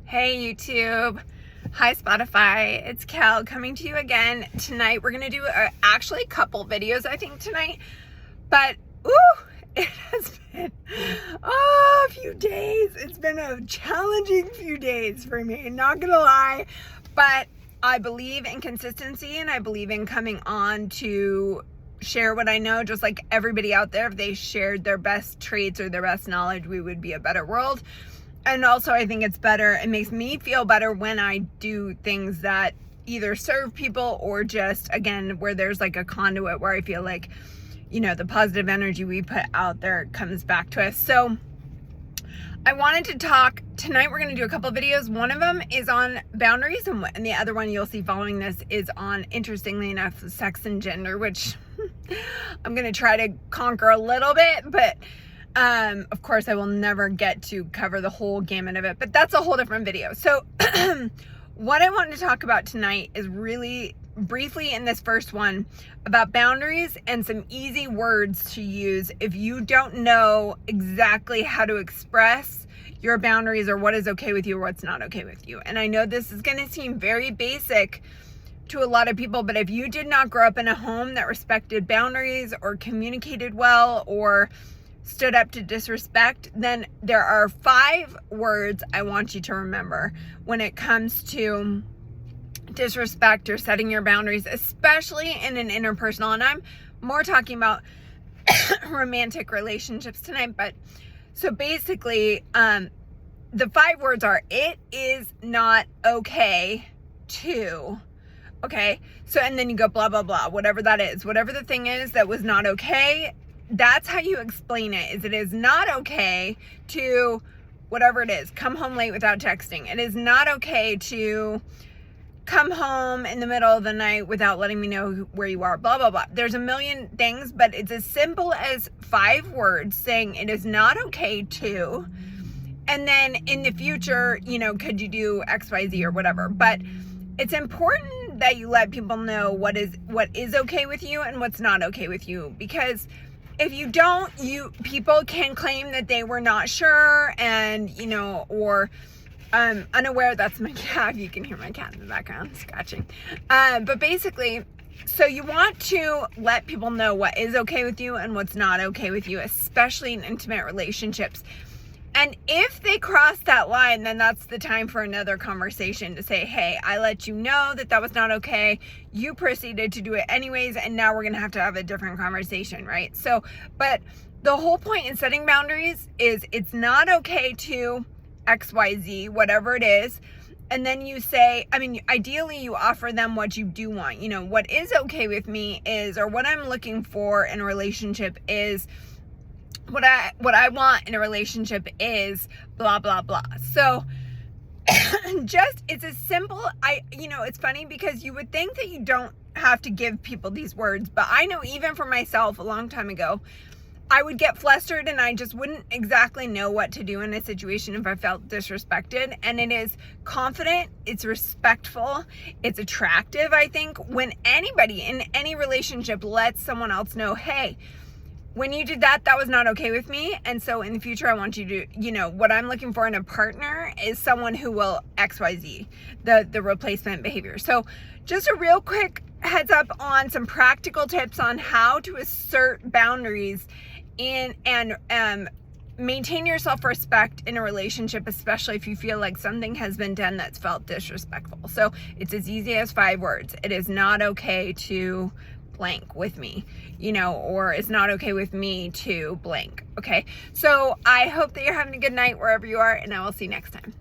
Hey YouTube, hi Spotify, it's Kel coming to you again. Tonight we're gonna do actually a couple videos I think tonight, but it has been a few days. It's been a challenging few days for me, not gonna lie, but I believe in consistency and I believe in coming on to share what I know, just like everybody out there. If they shared their best traits or their best knowledge, we would be a better world. And also I think it's better, it makes me feel better when I do things that either serve people or just, again, where there's like a conduit where I feel like, you know, the positive energy we put out there comes back to us. So I wanted to talk, tonight we're going to do a couple of videos. One of them is on boundaries and the other one you'll see following this is on, interestingly enough, sex and gender, which I'm going to try to conquer a little bit, but of course I will never get to cover the whole gamut of it, but that's a whole different video. So what I want to talk about tonight is really briefly in this first one about boundaries and some easy words to use if you don't know exactly how to express your boundaries or what is okay with you or what's not okay with you. And I know this is going to seem very basic to a lot of people, but if you did not grow up in a home that respected boundaries or communicated well or stood up to disrespect, then there are 5 words I want you to remember when it comes to disrespect or setting your boundaries, especially in an interpersonal. And I'm more talking about romantic relationships tonight, but so basically, the 5 words are: it is not okay to, okay? So, and then you go blah, blah, blah, whatever that is, whatever the thing is that was not okay. That's how you explain it, is it is not okay to, whatever it is, come home late without texting. It is not okay to come home in the middle of the night without letting me know where you are, blah, blah, blah. There's a million things, but it's as simple as 5 words saying it is not okay to, and then in the future, you know, could you do X, Y, Z or whatever. But it's important that you let people know what is okay with you and what's not okay with you, because if you don't, people can claim that they were not sure and, you know, or unaware. That's my cat. You can hear my cat in the background scratching. But basically, so you want to let people know what is okay with you and what's not okay with you, especially in intimate relationships. And if they cross that line, then that's the time for another conversation to say, hey, I let you know that that was not okay. You proceeded to do it anyways, and now we're going to have a different conversation, right? So, but the whole point in setting boundaries is it's not okay to X, Y, Z, whatever it is. And then you say, I mean, ideally you offer them what you do want. You know, what is okay with me is, or what I'm looking for in a relationship is, what I want in a relationship is blah, blah, blah. So just, it's as simple. You know, it's funny because you would think that you don't have to give people these words, but I know even for myself a long time ago, I would get flustered and I just wouldn't exactly know what to do in a situation if I felt disrespected. And it is confident, it's respectful, it's attractive, I think, when anybody in any relationship lets someone else know, hey, when you did that, that was not okay with me. And so in the future, I want you to, you know, what I'm looking for in a partner is someone who will XYZ, the replacement behavior. So just a real quick heads up on some practical tips on how to assert boundaries and maintain your self-respect in a relationship, especially if you feel like something has been done that's felt disrespectful. So it's as easy as 5 words. It is not okay to blank with me, you know, or it's not okay with me to blank. Okay. So I hope that you're having a good night wherever you are, and I will see you next time.